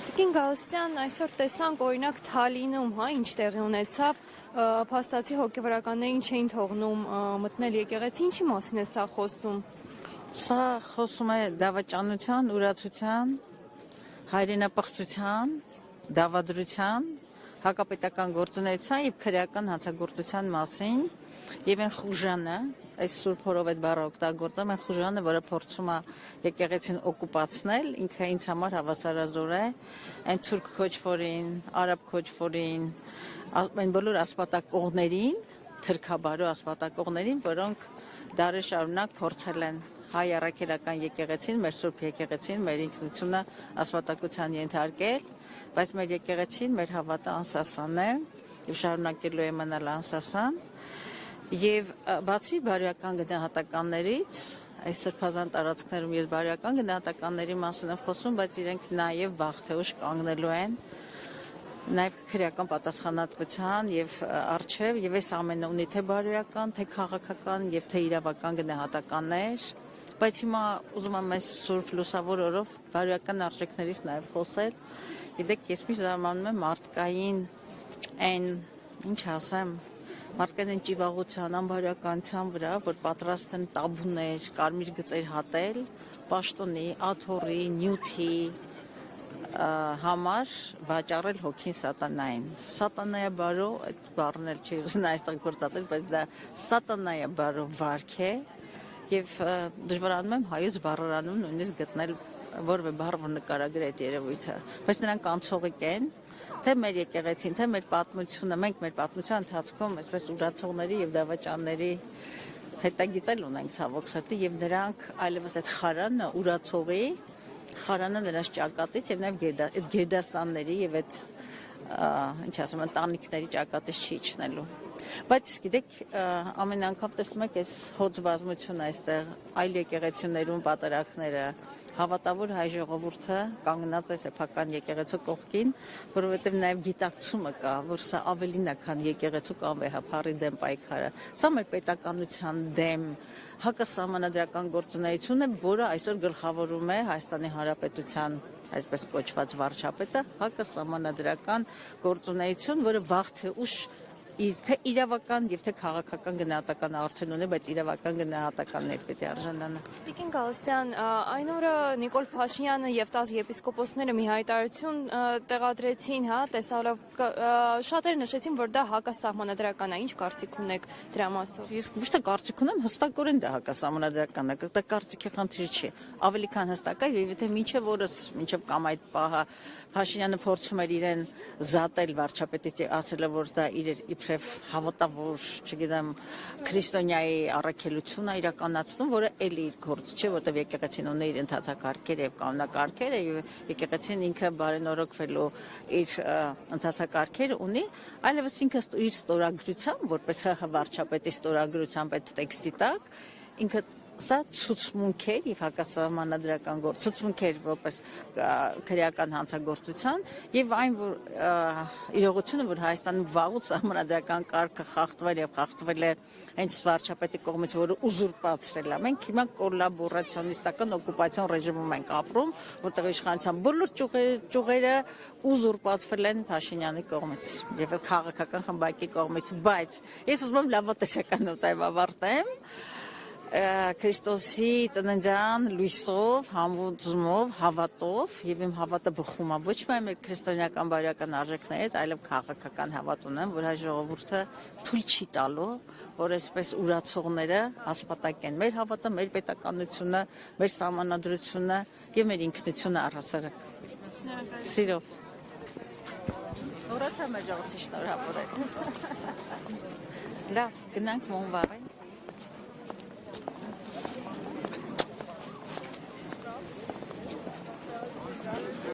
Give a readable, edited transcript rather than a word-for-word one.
Տիկին Գալստյան, այսօր տեսանք օրինակ Թալինում, ինչ տեղի ունեցավ, փաստացի հոգևորականներին չէին թողնում մտնել եկեղեցի, ինչի մասին է սա խոսում։ Սա խոսում է դավաճանության, ուրացության, հայրենապղծության, դավադրության, հակապետական գործունեության եւ քրեական հանցագործության մասին եւ այն խուժանը, այս Սուրբ Հորով այդ բառը օգտագործում են խուժանը, որը փորձում է եկեղեցին օկուպացնել, ինքը ինձ համար հավասարազոր է այն թուրք քոչվորին, արաբ քոչվորին, այն բոլոր ասպատակողներին, թրքաբարո ասպատակողներին, որոնք դարեր շարունակ փորձել են հայ առաքելական եկեղեցին, մեր Սուրբ եկեղեցին, մեր ինքնությունը ասպատակության ենթարկել, բայց մեր եկեղեցին, մեր հավատը անսասան է եւ շարունակելու է մնալ անսասան։ Եվ բացի բարոյական գնահատականներից, այս սրբազան տարածքներում ես բարոյական գնահատականների մասին եմ խոսում, բայց իրենք նաև վաղ թե ուշ կանգնելու են նաև քրեական պատասխանատվության եւ արժեվ եւ այս ամենը ունի թե բարոյական, թե քաղաքական եւ թե իրավական գնահատականներ, բայց հիմա ուզում եմ այս Սուրբ Լուսավոր օրով բարոյական արժեքներից նաև խոսել։ Գիտեք, ես միշտ զարմանում եմ մարդկային այն, ինչ ասեմ, մարդկային ճիվաղության, անբարոյականության վրա, որ պատրաստ են տաբուներ, կարմիր գծեր հատել, պաշտոնի, աթոռի, նյութի համար վաճառել հոգին սատանային։ Սատանայաբարո, այդ բառն էլ չի ուզում այստեղ գործածել, բայց դա սատանայաբարո վարք է եւ դժվարանում եմ հայոց բառարանում նույնիսկ գտնել որևէ բառ, որ նկարագրի այդ երևույթը, բայց նրանք անցողիկ են, թե մեր եկեղեցին, թե մեր պատմությունը, մենք մեր պատմության ընթացքում այսպես ուրացողների եւ դավաճանների հետագիծել ունենք ցավոք սրտի եւ նրանք այլևս այդ խարանը ուրացողի խարանը նրանց ճակատից եւ նաեւ այդ գերդաստանների եւ այդ ինչ ասում են տանիքների ճակատից չի իջնելու։ Բայց գիտեք, ամեն անգամ տեսնում եք այս հոծ բազմությունը այստեղ այլ եկեղեցիներում պատերակները հավատավոր հայ ժողովուրդը կանգնած է սեփական եկեղեցու կողքին, որովհետև նաև գիտակցումը կա, որ սա ավելին է, քան եկեղեցու կամ վեհափառի դեմ պայքարը։ Սա մեր պետականության դեմ հակասահմանադրական գործունեություն է, որը այսօր գլխավորում է Հայաստանի Հանրապետության այսպես կոչված վարչապետը, հակասահմանադրական գործունեություն, որը վաղ թե ուշ թե իրավական եւ թե քաղաքական գնահատական արդեն ունի, բայց իրավական գնահատականներ պետք է արժանանա։ Տիկին Գալստյան, այն օրը Նիկոլ Փաշինյանը եւ 10 եպիսկոպոսները մի հայտարարություն տեղադրեցին, տեսալով շատերը նշեցին, որ դա հակասահմանադրական է։ Ինչ կարծիք ունեք դրա մասով։ Ես ոչ թե կարծիք ունեմ, հստակորեն դա հակասահմանադրական է, դա կարծիքի խնդիր չի։ Ավելի քան հստակ է, եւ եթե մինչեւ օրս, մինչեւ կամ այդ պահը Փաշինյանը փորձում էր իրեն զատել վարչապետի ասելով, որ դա իր իբրև հավատավոր, չգիտեմ, քրիստոնյայի առաքելությունը իրականացնում, որը էլի իր գործ չէ, որտեղ եկեղեցին ունի իր ընթացակարգերը եւ կանոնակարգերը եւ եկեղեցին ինքը բարենորոգվելու իր ընթացակարգերը ունի, այլևս ինքը իր ստորագրությամբ, որպես ՀՀ վարչապետի ստորագրությամբ այդ տեքստի տակ, ինքը սա ցուցմունք է եւ հակասահմանադրական գործ, ցուցմունք է որպես քրեական հանցագործության եւ այն որ իրողությունը, որ Հայաստանում վաղուց սահմանադրական կարգը խախտվել եւ խախտվել է հենց վարչապետի կողմից, որը ուզուրպացրել է։ Մենք հիմա կոլաբորացիոնիստական օկուպացիոն ռեժիմում ենք ապրում, որտեղ իշխանության բոլոր ճյուղերը ուզուրպացվել են Փաշինյանի կողմից եւ քաղաքական խմբակի կողմից, բայց ես ուզում եմ լավատեսական նոտայով ավարտեմ։ Քրիստոսի ծննդյան լույսով, համոզումով, հավատով եւ իմ հավատը բխում է ոչ միայն մեր քրիստոնեական բարոյական արժեքներից, այլև քաղաքական հավատ ունեմ, որ հայ ժողովուրդը թույլ չի տալու, որ այսպես ուրացողները ասպատակեն մեր հավատը, մեր պետականությունը, մեր սահմանադրությունը եւ մեր ինքնությունը առհասարակ։ Սիրով։ Որացա մեր ժողովրդի շնորհավորել։ Լավ, գնանք մոնվարեն։